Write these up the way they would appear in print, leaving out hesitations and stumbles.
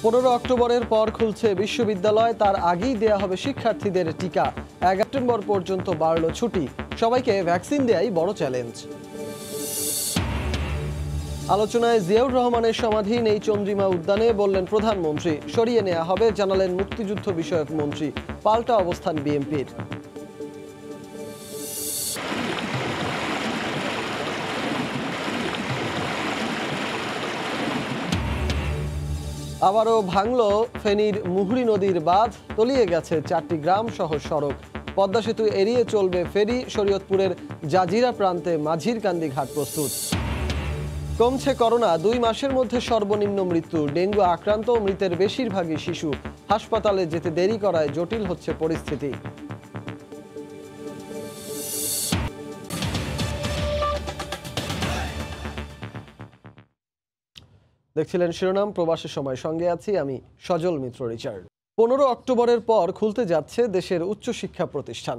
15 অক্টোবরের পর খুলছে বিশ্ববিদ্যালয়, তার আগেই দেয়া হবে শিক্ষার্থীদের টিকা। 1 সেপ্টেম্বর পর্যন্ত বাড়ল ছুটি, সবাইকে ভ্যাকসিন দেয়াই বড় চ্যালেঞ্জ। আলোচনায় জিয়াউর রহমানের সমাধি নেই চন্দ্রিমা উদ্যানে, বললেন প্রধানমন্ত্রী। সরিয়ে নেওয়া হবে, জানালেন মুক্তিযুদ্ধ বিষয়ক মন্ত্রী। পাল্টা অবস্থান বিএনপির। আবারও ভাঙল ফেনীর মুহুরী নদীর বাঁধ, তলিয়ে গেছে 4টি গ্রাম সহ সড়ক। পদ্মা সেতু এড়িয়ে চলবে ফেরি, শরীয়তপুরের জাজিরা প্রান্তে মাঝিরকান্দি ঘাট প্রস্তুত। কমছে করোনা, 2 মাসের মধ্যে সর্বনিম্ন মৃত্যু। ডেঙ্গু আক্রান্ত মৃতের বেশিরভাগই শিশু। হাসপাতালে যেতে দেরি করায় জটিল হচ্ছে পরিস্থিতি। দেখছিলেন শিরোনাম, প্রবাসের সময়, সঙ্গে আছি আমি সজল মিত্র রিচার্ড। 15 অক্টোবরের পর খুলতে যাচ্ছে দেশের উচ্চশিক্ষা প্রতিষ্ঠান।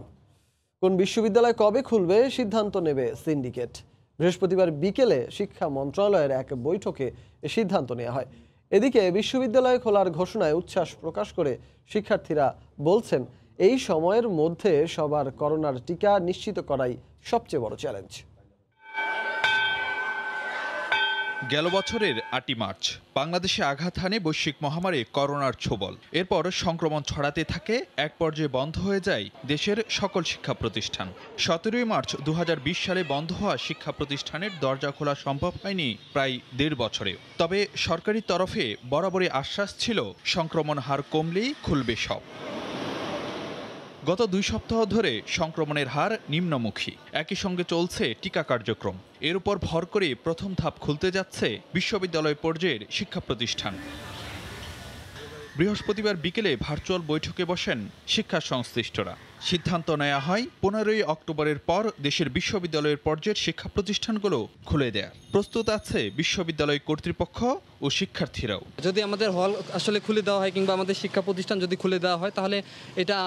কোন বিশ্ববিদ্যালয় কবে খুলবে সিদ্ধান্ত নেবে সিন্ডিকেট। বৃহস্পতিবার বিকেলে শিক্ষা মন্ত্রণালয়ের এক বৈঠকে এ সিদ্ধান্ত নেওয়া হয়। এদিকে বিশ্ববিদ্যালয় খোলার ঘোষণায় উচ্ছ্বাস প্রকাশ করে শিক্ষার্থীরা বলছেন, এই সময়ের মধ্যে সবার করোনার টিকা নিশ্চিত করাই সবচেয়ে বড় চ্যালেঞ্জ। গেল বছরের 8 মার্চ বাংলাদেশে আঘাত হানে বৈশ্বিক মহামারী করোনার ছোবল। এরপর সংক্রমণ ছড়াতে থাকে, এক পর্যায়ে বন্ধ হয়ে যায় দেশের সকল শিক্ষা প্রতিষ্ঠান। 17 মার্চ 2020 সালে বন্ধ হওয়া শিক্ষা প্রতিষ্ঠানের দরজা খোলা সম্ভব হয়নি প্রায় 1.5 বছরে। তবে সরকারি তরফে বরাবরই আশ্বাস ছিল, সংক্রমণ হার কমলেই খুলবে সব। গত 2 সপ্তাহ ধরে সংক্রমণের হার নিম্নমুখী, একই সঙ্গে চলছে টিকা কার্যক্রম। এর উপর ভর করে প্রথম ধাপ খুলতে যাচ্ছে বিশ্ববিদ্যালয় পর্যায়ের শিক্ষা প্রতিষ্ঠান। বৃহস্পতিবার বিকেলে ভার্চুয়াল বৈঠকে বসেন শিক্ষা সংশ্লিষ্টরা। সিদ্ধান্ত নেওয়া হয় 15 অক্টোবরের পর দেশের বিশ্ববিদ্যালয়ের পর্যায়ের শিক্ষা প্রতিষ্ঠানগুলো খুলে দেয়া। প্রস্তুত আছে বিশ্ববিদ্যালয় কর্তৃপক্ষ ও শিক্ষার্থীরাও। যদি আমাদের হল আসলে খুলে দেওয়া হয় কিংবা আমাদের শিক্ষা প্রতিষ্ঠান যদি খুলে দেওয়া হয়, তাহলে এটা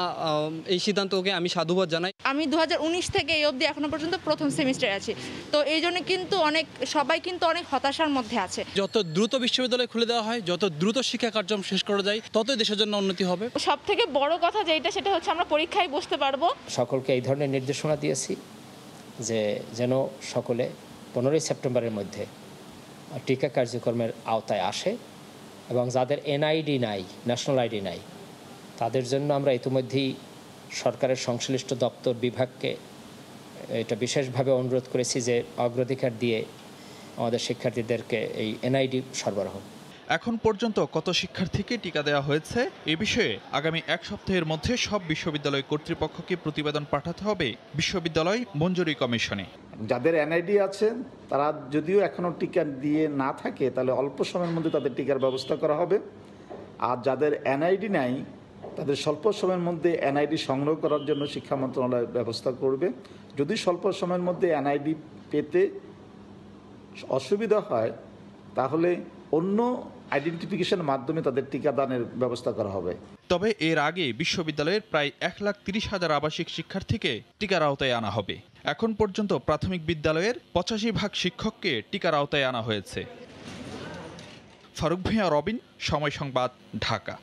এই সিদ্ধান্তকে আমি সাধুবাদ জানাই। আমি 2019 থেকে এই অবধি এখনো পর্যন্ত প্রথম সেমিস্টারে আছি, তো এই জন্য কিন্তু সবাই কিন্তু অনেক হতাশার মধ্যে আছে। যত দ্রুত বিশ্ববিদ্যালয় খুলে দেওয়া হয়, যত দ্রুত শিক্ষা কার্যক্রম শেষ করা যায়, ততই দেশের জন্য উন্নতি হবে। সব থেকে বড় কথা সেটা হচ্ছে আমরা পরীক্ষায় বসতে পারবো। সকলকে এই ধরনের নির্দেশনা দিয়েছি যে যেন সকলে 15 সেপ্টেম্বরের মধ্যে টিকা কার্যক্রমের আওতায় আসে, এবং যাদের এনআইডি নাই, ন্যাশনাল আইডি নাই, তাদের জন্য আমরা ইতিমধ্যেই সরকারের সংশ্লিষ্ট দপ্তর বিভাগকে এটা বিশেষভাবে অনুরোধ করেছি যে অগ্রাধিকার দিয়ে আমাদের শিক্ষার্থীদেরকে এই এনআইডি সরবরাহ। এখন পর্যন্ত কত শিক্ষার্থীকে টিকা দেওয়া হয়েছে এ বিষয়ে আগামী 1 সপ্তাহের মধ্যে সব বিশ্ববিদ্যালয় কর্তৃপক্ষকে প্রতিবেদন পাঠাতে হবে বিশ্ববিদ্যালয় মঞ্জুরি কমিশনে। যাদের এনআইডি আছে তারা যদিও এখনো টিকা দিয়ে না থাকে, তাহলে অল্প সময়ের মধ্যে তাদের টিকার ব্যবস্থা করা হবে। আর যাদের এনআইডি নাই তাদের স্বল্প সময়ের মধ্যে এনআইডি সংগ্রহ করার জন্য শিক্ষা মন্ত্রণালয় ব্যবস্থা করবে। যদি স্বল্প সময়ের মধ্যে এনআইডি পেতে অসুবিধা হয়, তাহলে অন্য আইডেন্টিফিকেশনের মাধ্যমে তাদের টিকাদানের ব্যবস্থা করা হবে। তবে এর আগে বিশ্ববিদ্যালয়ের প্রায় 1,30,000 আবাসিক শিক্ষার্থীকে টিকার আওতায় আনা হবে। এখন পর্যন্ত প্রাথমিক বিদ্যালয়ের 85% শিক্ষককে টিকার আওতায় আনা হয়েছে। ফারুক ভূঁইয়া, রবিন, সময় সংবাদ, ঢাকা।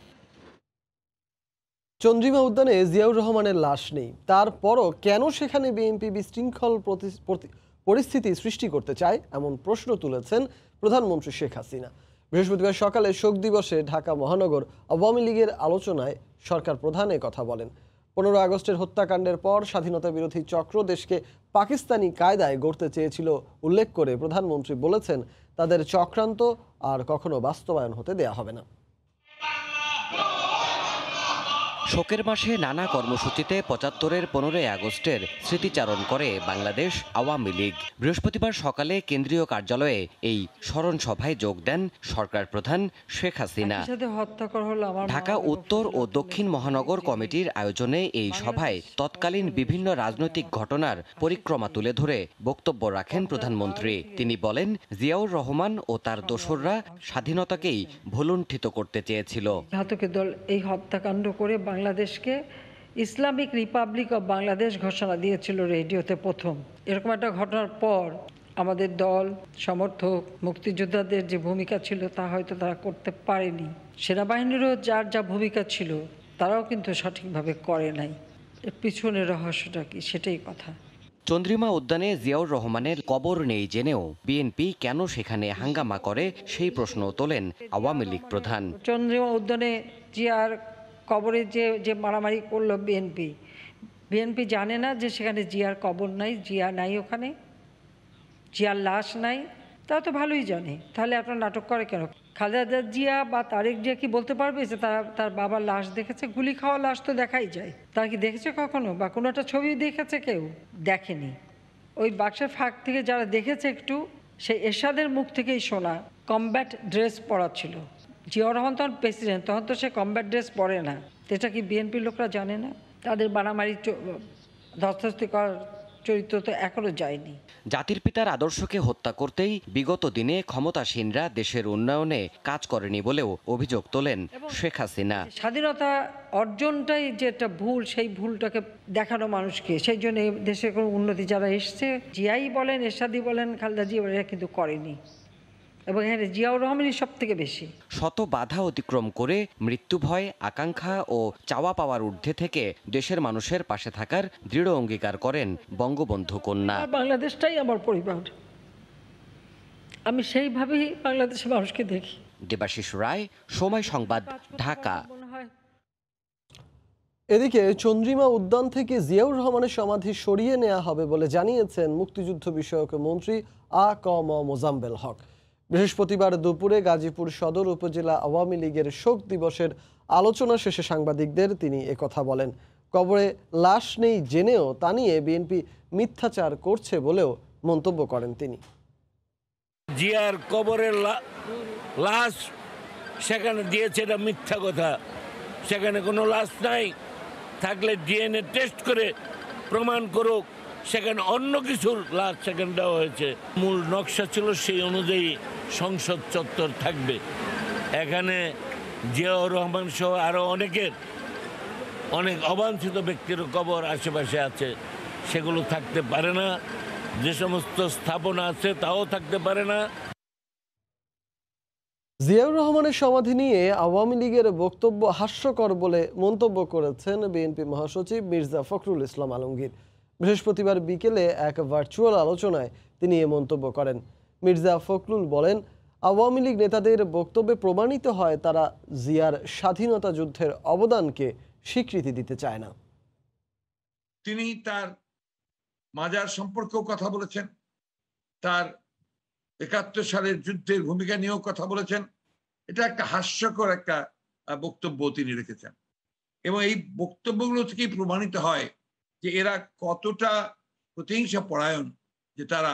চন্দ্রিমা উদ্যানে জিয়াউর রহমানের লাশ নেই, তারপরও কেন সেখানে বিএনপি বিশৃঙ্খল পরিস্থিতি সৃষ্টি করতে চায়, এমন প্রশ্ন তুলেছেন প্রধানমন্ত্রী শেখ হাসিনা। বৃহস্পতিবার সকালে শোক দিবসে ঢাকা মহানগর আওয়ামী লীগের আলোচনায় সরকার প্রধান কথা বলেন। 15 আগস্টের হত্যাকাণ্ডের পর স্বাধীনতা বিরোধী চক্র দেশকে পাকিস্তানি কায়দায় গড়তে চেয়েছিল উল্লেখ করে প্রধানমন্ত্রী বলেছেন, তাদের চক্রান্ত আর কখনো বাস্তবায়ন হতে দেয়া হবে না। শোকের মাসে নানা কর্মসূচিতে 75-এর 15 আগস্টের স্মৃতিচারণ করে বাংলাদেশ আওয়ামী লীগ। বৃহস্পতিবার সকালে কেন্দ্রীয় কার্যালয়ে এই স্মরণ সভায় যোগ দেন সরকার প্রধান শেখ হাসিনা। ঢাকা উত্তর ও দক্ষিণ মহানগর কমিটির আয়োজনে এই সভায় তৎকালীন বিভিন্ন রাজনৈতিক ঘটনার পরিক্রমা তুলে ধরে বক্তব্য রাখেন প্রধানমন্ত্রী। তিনি বলেন, জিয়াউর রহমান ও তার দোসররা স্বাধীনতাকেই ভুলুণ্ঠিত করতে চেয়েছিল। ঘাতকের দল এই হত্যাকাণ্ড করে বাংলাদেশকে ইসলামিক রিপাবলিক অব বাংলাদেশ ঘোষণা দিয়েছিল রেডিওতে প্রথম। এরকম একটা ঘটনার পর আমাদের দল সমর্থক মুক্তিযোদ্ধাদের যে ভূমিকা ছিল তা হয়তো তারা করতে পারেনি। সেনাবাহিনীরও যার যা ভূমিকা ছিল তারাও কিন্তু সঠিকভাবে করে নাই। এর পিছনের রহস্যটা কি, সেটাই কথা। চন্দ্রিমা উদ্যানে জিয়াউর রহমানের কবর নেই জেনেও বিএনপি কেন সেখানে হাঙ্গামা করে সেই প্রশ্ন তোলেন আওয়ামী লীগ প্রধান। চন্দ্রিমা উদ্যানে জিয়ার কবরে যে মারামারি করলো বিএনপি জানে না যে সেখানে জিয়ার কবর নাই, জিয়া নাই, ওখানে জিয়ার লাশ নাই? তারা তো ভালোই জানে। তাহলে আপনার নাটক করে কেন? খালেদা জিয়া বা তারেক জিয়া কি বলতে পারবে যে তার বাবার লাশ দেখেছে? গুলি খাওয়া লাশ তো দেখাই যায়। তারা কি দেখেছে কখনো? বা কোনো একটা ছবি দেখেছে? কেউ দেখেনি। ওই বাক্সের ফাঁক থেকে যারা দেখেছে একটু, সেই এরশাদের মুখ থেকেই শোনা কমব্যাট ড্রেস পরা ছিল। জিয়াউর রহমান তখন প্রেসিডেন্ট, তখন তো সে কমব্যাট ড্রেস পরে না। এটা কি বিএনপির লোকরা জানে না? তাদের মারামারি ধস্তাধস্তি করার চরিত্র তো এখনো যায়নি। জাতির পিতার আদর্শকে হত্যা করতেই বিগত দিনে ক্ষমতাসীনরা দেশের উন্নয়নে কাজ করেনি বলেও অভিযোগ তোলেন শেখ হাসিনা। স্বাধীনতা অর্জনটাই যে একটা ভুল, সেই ভুলটাকে দেখানো মানুষকে, সেই জন্য দেশের কোনো উন্নতি যারা এসছে, জিয়াই বলেন, এরশাদি বলেন, খালেদা জিয়া বলেন, এরা কিন্তু করেনি। এবং এখানে জিয়াউর রহমানই সব থেকে বেশি। শত বাধা অতিক্রম করে মৃত্যু ভয়, আকাঙ্ক্ষা ও চাওয়া পাওয়ার ঊর্ধ্বে থেকে দেশের মানুষের পাশে থাকার দৃঢ় অঙ্গীকার করেন বঙ্গবন্ধু কন্যা। বাংলাদেশটাই আমার পরিবার, আমি সেইভাবেই বাংলাদেশের মানুষকে দেখি। দেবাশিস রায়, সময় সংবাদ, ঢাকা। এদিকে চন্দ্রিমা উদ্যান থেকে জিয়াউর রহমানের সমাধি সরিয়ে নেওয়া হবে বলে জানিয়েছেন মুক্তিযুদ্ধ বিষয়ক মন্ত্রী আ ক ম মোজাম্মেল হক। বৃহস্পতিবার দুপুরে গাজীপুর সদর উপজেলা আওয়ামী লীগের শোক দিবসের আলোচনা শেষে সাংবাদিকদের তিনি একথা বলেন। কবরে লাশ নেই জেনেও তা নিয়ে বিএনপি মিথ্যাচার করছে বলেও মন্তব্য করেন তিনি। জিয়ার কবরের লাশ সেখানে দিয়েছে, এটা মিথ্যা কথা। সেখানে কোনো লাশ নাই, থাকলে ডিএনএ টেস্ট করে প্রমাণ করুক সেখানে অন্য কিছুর লাশ সেখানে দেওয়া হয়েছে। মূল নকশা ছিল সেই অনুযায়ী সংসদ চত্বর থাকবে। এখানে জিয়াউর রহমান সহ আরও অনেক অবাঞ্ছিত ব্যক্তির কবর আশেপাশে আছে, সেগুলো থাকতে পারে না। যে সমস্ত স্থাপনা আছে তাও থাকতে পারে না। জিয়াউর রহমানের সমাধি নিয়ে আওয়ামী লীগের বক্তব্য হাস্যকর বলে মন্তব্য করেছেন বিএনপি মহাসচিব মির্জা ফখরুল ইসলাম আলমগীর। বৃহস্পতিবার বিকেলে এক ভার্চুয়াল আলোচনায় তিনি এ মন্তব্য করেন। মির্জা ফখরুল বলেন, আওয়ামী লীগ নেতাদের বক্তব্যে প্রমাণিত হয় তারা জিয়ার স্বাধীনতা যুদ্ধের অবদানকে স্বীকৃতি দিতে চায় না। তিনি তার মাজার সম্পর্কেও কথা বলেছেন, তার ৭১ সালের যুদ্ধের ভূমিকা নিয়েও কথা বলেছেন। এটা একটা হাস্যকর একটা বক্তব্য তিনি রেখেছেন, এবং এই বক্তব্যগুলো থেকেই প্রমাণিত হয় যে এরা কতটা প্রতিহিংসা পরায়ণ, যে তারা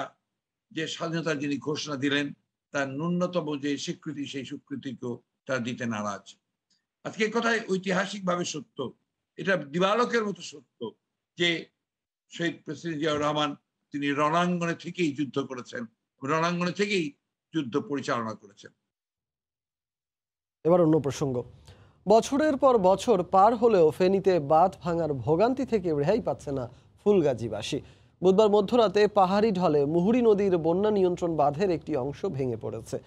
যে স্বাধীনতার যিনি ঘোষণা দিলেন তার ন্যূনতম যে স্বীকৃতি, সেই স্বীকৃতিকেও তারা দিতে নারাজ। আজকে কথায় ঐতিহাসিকভাবে সত্য, এটা দিবালোকের মতো সত্য যে শহীদ প্রেসিডেন্ট জিয়াউর রহমান তিনি রণাঙ্গনে থেকেই যুদ্ধ করেছেন, রণাঙ্গনে থেকেই যুদ্ধ পরিচালনা করেছেন। এবার অন্য প্রসঙ্গ। বছরের পর বছর পার হলেও ফেনীতে বাঁধ ভাঙার ভোগান্তি থেকে রেহাই পাচ্ছে না ফুলগাজীবাসী। বুধবার মধ্যরাতে পাহাড়ি ঢলে মুহুরী নদীর বন্যা নিয়ন্ত্রণ বাঁধের একটি অংশ ভেঙে পড়েছে।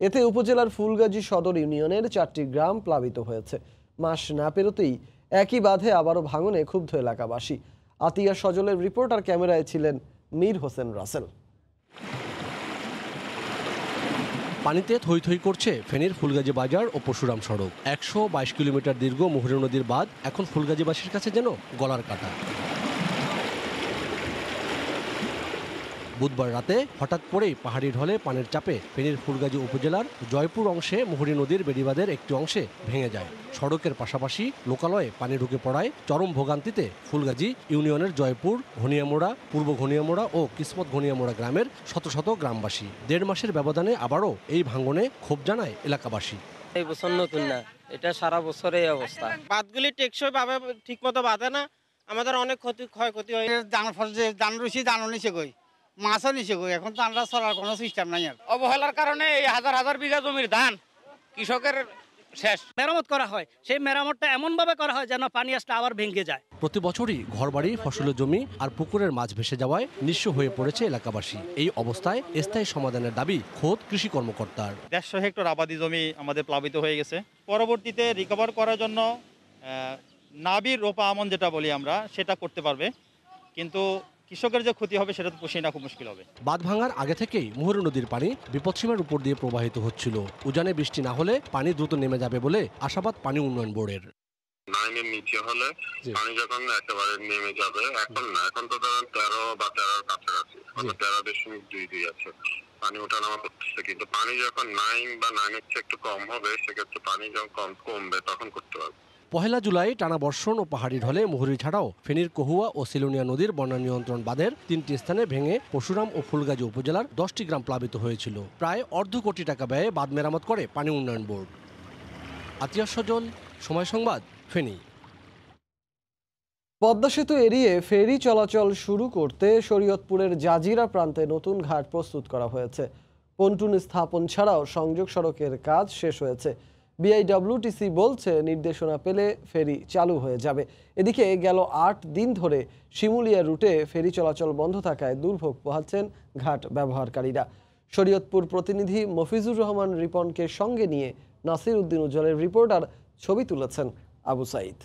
এতে উপজেলার ফুলগাজী সদর ইউনিয়নের 4টি গ্রাম প্লাবিত হয়েছে। মাস না পেরোতেই একই বাঁধে আবারও ভাঙনে ক্ষুব্ধ এলাকাবাসী। আতিয়া সজলের রিপোর্টার, ক্যামেরায় ছিলেন মীর হোসেন রাসেল। পানিতে থই থই করছে ফেনীর ফুলগাজী বাজার ও পরশুরাম সড়ক। 122 কিলোমিটার দীর্ঘ মুহুরী নদীর বাঁধ এখন ফুলগাজীবাসীর কাছে যেন গলার কাটা। বুধবার রাতে হঠাৎ করেই পাহাড়ি ঢলে পানির চাপে ফেনীর ফুলগাজী উপজেলার জয়পুর অংশে মুহুরী নদীর বেড়িবাঁধের একটি অংশে ভেঙে যায়। সড়কের পাশাপাশি লোকালয়ে পানি ঢুকে পড়ায় চরম ভোগান্তিতে ফুলগাজী ইউনিয়নের জয়পুর, ঘনিয়ামোড়া, পূর্ব ঘনিয়ামোড়া ও কিসমত ঘনিয়ামোড়া গ্রামের শত শত গ্রামবাসী। 1.5 মাসের ব্যবধানে আবারও এই ভাঙনে ক্ষোভ জানায় এলাকাবাসী। এই বছর নতুন না, এটা সারা বছর এই অবস্থা। বাঁধগুলি টেকসই ভাবে ঠিক মতো বাঁধে না, আমাদের অনেক ক্ষয়ক্ষতি হয়। ধান রুচি ধানও নিচে গই, মাছও নিচে গই, এখন তো আমরা চলার কোনো সিস্টেম নাই। অবহেলার কারণে এই হাজার হাজার বিঘা জমির ধান কৃষকের শেষ। মেরামত করা হয়, সেই মেরামতটা এমনভাবে করা হয় যেন পানি আসলে আবার ভেঙে যায়। প্রতি বছরই ঘরবাড়ি, ফসলের জমি আর পুকুরের মাছ ভেসে যাওয়ায় নিঃস্ব হয়ে পড়েছে এলাকাবাসী। এই অবস্থায় স্থায়ী সমাধানের দাবি খোদ কৃষি কর্মকর্তার। 150 হেক্টর আবাদি জমি আমাদের প্লাবিত হয়ে গেছে। পরবর্তীতে রিকভার করার জন্য নাবির রোপা আমন যেটা বলি আমরা, সেটা করতে পারবে, কিন্তু কৃষকের যে ক্ষতি হবে সেটা তো পুষিয়ে না খুব মুশকিল হবে। বাঁধ ভাঙার আগে থেকেই মুহুরী নদীর পানি বিপদসীমার উপর দিয়ে প্রবাহিত হচ্ছিল। উজানে বৃষ্টি না হলে পানি দ্রুত নেমে যাবে বলে আশাবাদ পানি উন্নয়ন বোর্ডের। 9-এর নিচে হলে পানি যখন একেবারে নেমে যাবে, এখন না, এখন তো ধরেন 13 বা 13-র কাছাকাছি, 13.22 আছে, পানি ওঠানামা করতেছে, কিন্তু পানি যখন 9 বা 9-এর চেয়ে একটু কম হবে, সেক্ষেত্রে পানি যখন কমবে তখন করতে পারবে। 1 জুলাই টানা বর্ষণ ও পাহাড়ি ঢলে মুহুরী ছাড়াও ফেনীর কহুয়া ও সিলোনিয়া নদীর বন্যা নিয়ন্ত্রণ বাঁধের 3টি স্থানে ভেঙে পরশুরাম ও ফুলগাজী উপজেলার 10টি গ্রাম প্লাবিত হয়েছিল। প্রায় অর্ধ কোটি টাকা ব্যয়ে বাঁধ মেরামত করে পানি উন্নয়ন বোর্ড। আতিয়া সজল, সময় সংবাদ, ফেনী। পদ্মা সেতু এড়িয়ে ফেরি চলাচল শুরু করতে শরীয়তপুরের জাজিরা প্রান্তে নতুন ঘাট প্রস্তুত করা হয়েছে। পন্টুন স্থাপন ছাড়াও সংযোগ সড়কের কাজ শেষ হয়েছে। বিআইডব্লিউটিসি বলছে নির্দেশনা পেলে ফেরি চালু হয়ে যাবে। এদিকে গেল 8 দিন ধরে শিমুলিয়া রুটে ফেরি চলাচল বন্ধ থাকায় দুর্ভোগ পোহাচ্ছেন ঘাট ব্যবহারকারীরা। শরীয়তপুর প্রতিনিধি মফিজুর রহমান রিপনকে সঙ্গে নিয়ে নাসির উদ্দিন উজ্জ্বলের রিপোর্ট আর ছবি তুলেছেন আবু সাইদ।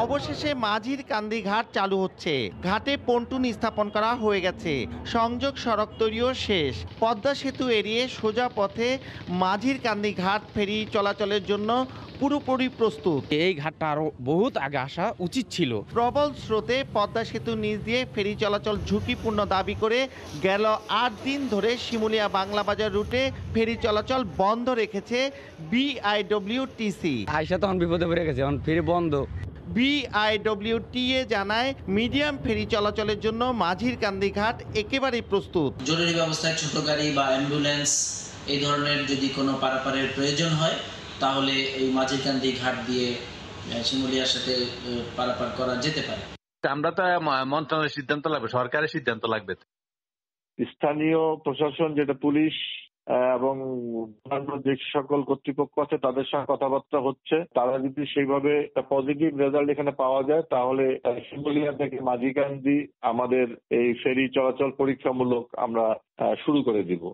অবশেষে মাঝির কান্দি ঘাট চালু হচ্ছে। ঘাটে পন্টুন স্থাপন করা হয়ে গেছে, সংযোগ সড়ক তৈরিও শেষ। পদ্মা সেতু এড়িয়ে সোজা পথে মাঝির কান্দি ঘাট ফেরি চলাচলের জন্য পুরোপুরি প্রস্তুত। এই ঘাটটা আরো বহুত আগে আসা উচিত ছিল। প্রবল স্রোতে পদ্মা সেতু নিচ দিয়ে ফেরি চলাচল ঝুঁকিপূর্ণ দাবি করে গেল 8 দিন ধরে শিমুলিয়া বাংলা বাজার রুটে ফেরি চলাচল বন্ধ রেখেছে বিআইডব্লিউটিসি। আইসা তখন বিপদে পড়ে গেছে, এখন ফেরি বন্ধ। বিআইডব্লিউটিএ জানায় মিডিয়াম ফেরি চলাচলের জন্য মাঝির কান্দি ঘাট একেবারেই প্রস্তুত। জরুরি ব্যবস্থায় ছোট গাড়ি বা অ্যাম্বুলেন্স এই ধরনের যদি কোনো পারাপারের প্রয়োজন হয়, তাহলে এই মাঝির কান্দি ঘাট দিয়ে শিমুলিয়ার সাথে পারাপার করা যেতে পারে। আমরা তো মন্ত্রণালয়ের সিদ্ধান্ত লাগবে, সরকারের সিদ্ধান্ত লাগবে। স্থানীয় প্রশাসন, যেটা পুলিশ এবং যে সকল কর্তৃপক্ষ আছে তাদের সঙ্গে কথাবার্তা হচ্ছে। তারা যদি সেইভাবে পজিটিভ রেজাল্ট এখানে পাওয়া যায়, তাহলে শিমুলিয়া থেকে মাঝিকান্দি আমাদের এই ফেরি চলাচল পরীক্ষামূলক আমরা শুরু করে দিব।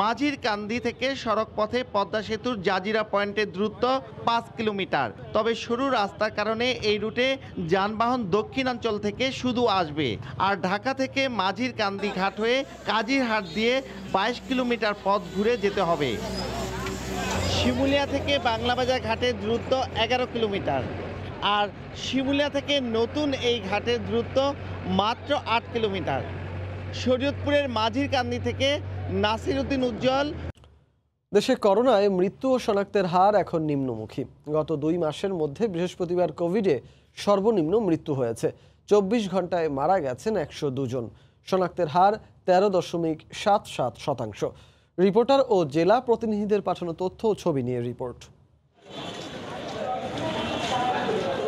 মাঝির কান্দি থেকে সড়ক পথে পদ্মা সেতুর জাজিরা পয়েন্টের দূরত্ব 5 কিলোমিটার। তবে সরু রাস্তার কারণে এই রুটে যানবাহন দক্ষিণাঞ্চল থেকে শুধু আসবে, আর ঢাকা থেকে মাঝির কান্দি ঘাট হয়ে কাজিরহাট দিয়ে 22 কিলোমিটার পথ ঘুরে যেতে হবে। শিমুলিয়া থেকে বাংলাবাজার ঘাটের দূরত্ব 11 কিলোমিটার, আর শিমুলিয়া থেকে নতুন এই ঘাটের দূরত্ব মাত্র 8 কিলোমিটার। শরীয়তপুরের মাঝির কান্দি থেকে নাসির উদ্দিন উজ্জ্বল। দেশে করোনায় মৃত্যু ও শনাক্তের হার এখন নিম্নমুখী। গত 2 মাসের মধ্যে বৃহস্পতিবার কোভিডে সর্বনিম্ন মৃত্যু হয়েছে। 24 ঘন্টায় মারা গেছেন 102 জন। শনাক্তের হার 13.77%। রিপোর্টার ও জেলা প্রতিনিধিদের পাঠানো তথ্য ও ছবি নিয়ে রিপোর্ট।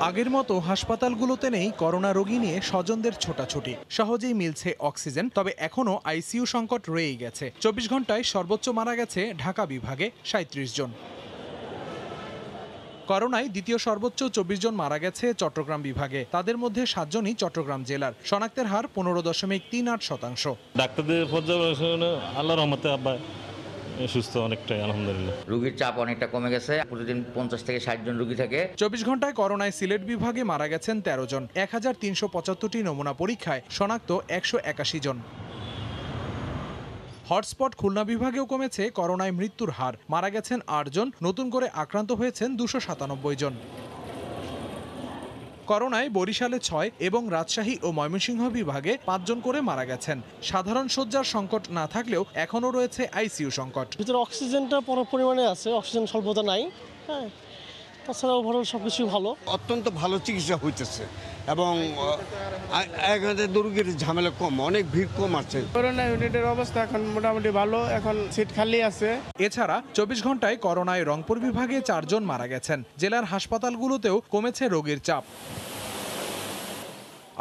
আগের মতো হাসপাতালগুলোতে নেই করোনা রোগী নিয়ে স্বজনদের ছোটাছুটি, সহজেই মিলছে অক্সিজেন। তবে এখনও আইসিইউ সংকট রয়েই গেছে। 24 ঘন্টায় সর্বোচ্চ মারা গেছে ঢাকা বিভাগে 37 জন। করোনায় দ্বিতীয় সর্বোচ্চ 24 জন মারা গেছে চট্টগ্রাম বিভাগে। তাদের মধ্যে 7 জনই চট্টগ্রাম জেলার। শনাক্তের হার 15.38%। ডাক্তারদের পর্যবেক্ষণে আল্লাহর রহমতে আব্বা সুস্থ অনেকটাই, আলহামদুলিল্লাহ। রোগীর চাপ অনেকটা কমে গেছে। প্রতিদিন 50 থেকে 60 জন রোগী থাকে। 24 ঘন্টায় করোনায় সিলেট বিভাগে মারা গেছেন 13 জন। 1375টি নমুনা পরীক্ষায় শনাক্ত 181 জন। হটস্পট খুলনা বিভাগেও কমেছে করোনায় মৃত্যুর হার। মারা গেছেন 8 জন, নতুন করে আক্রান্ত হয়েছেন 297 জন। করোনায় বরিশালে 6 এবং রাজশাহী ও ময়মনসিংহ বিভাগে 5 জন করে মারা গেছেন। সাধারণ শয্যার সংকট না থাকলেও এখনও রয়েছে আইসিইউ সংকট। ভিতরে অক্সিজেনটা পরিমাণে আছে, অক্সিজেন স্বল্পতা নাই। হ্যাঁ, তাছাড়া ওভারঅল সবকিছু ভালো, অত্যন্ত ভালো চিকিৎসা হইতেছে এবং রোগীর ঝামেলা কম, অনেক ভিড় কম আছে। করোনা ইউনিটের অবস্থা এখন মোটামুটি ভালো, এখন সিট খালি আছে। এছাড়া 24 ঘন্টায় করোনায় রংপুর বিভাগে 4 জন মারা গেছেন। জেলার হাসপাতালগুলোতেও কমেছে রোগীর চাপ।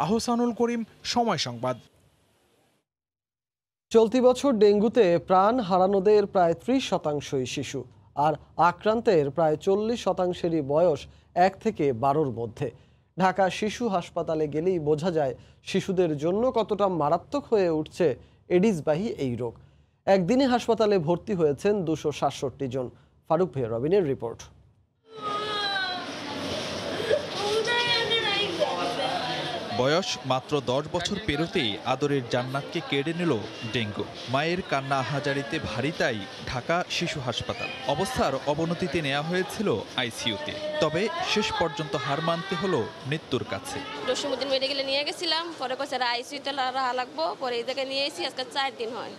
আহসানুল করিম, সময় সংবাদ। চলতি বছর ডেঙ্গুতে প্রাণ হারানোদের প্রায় 30% শিশু। আর আক্রান্তের প্রায় 40%-ই বয়স 1 থেকে 12-র মধ্যে। ঢাকা শিশু হাসপাতালে গেলেই বোঝা যায় শিশুদের জন্য কতটা মারাত্মক হয়ে উঠছে এডিসবাহী এই রোগ। একদিনে হাসপাতালে ভর্তি হয়েছেন 267 জন। ফারুক ভাই রবিনের রিপোর্ট। বয়স মাত্র 10 বছর পেরোতেই আদরের জান্নাতকে কেড়ে নিল ডেঙ্গু। মায়ের কান্না আহাজারিতে ভারী তাই ঢাকা শিশু হাসপাতাল। অবস্থার অবনতিতে নেওয়া হয়েছিল আইসিইউতে, তবে শেষ পর্যন্ত হার মানতে হলো মৃত্যুর কাছে। জসিমউদ্দিন মেডিকেলে নিয়ে গেছিলাম, পরে কইছে আইসিইউতে রাখা লাগবো, পরে এই জায়গায় নিয়ে এসেছি। আজকে 4 দিন হয়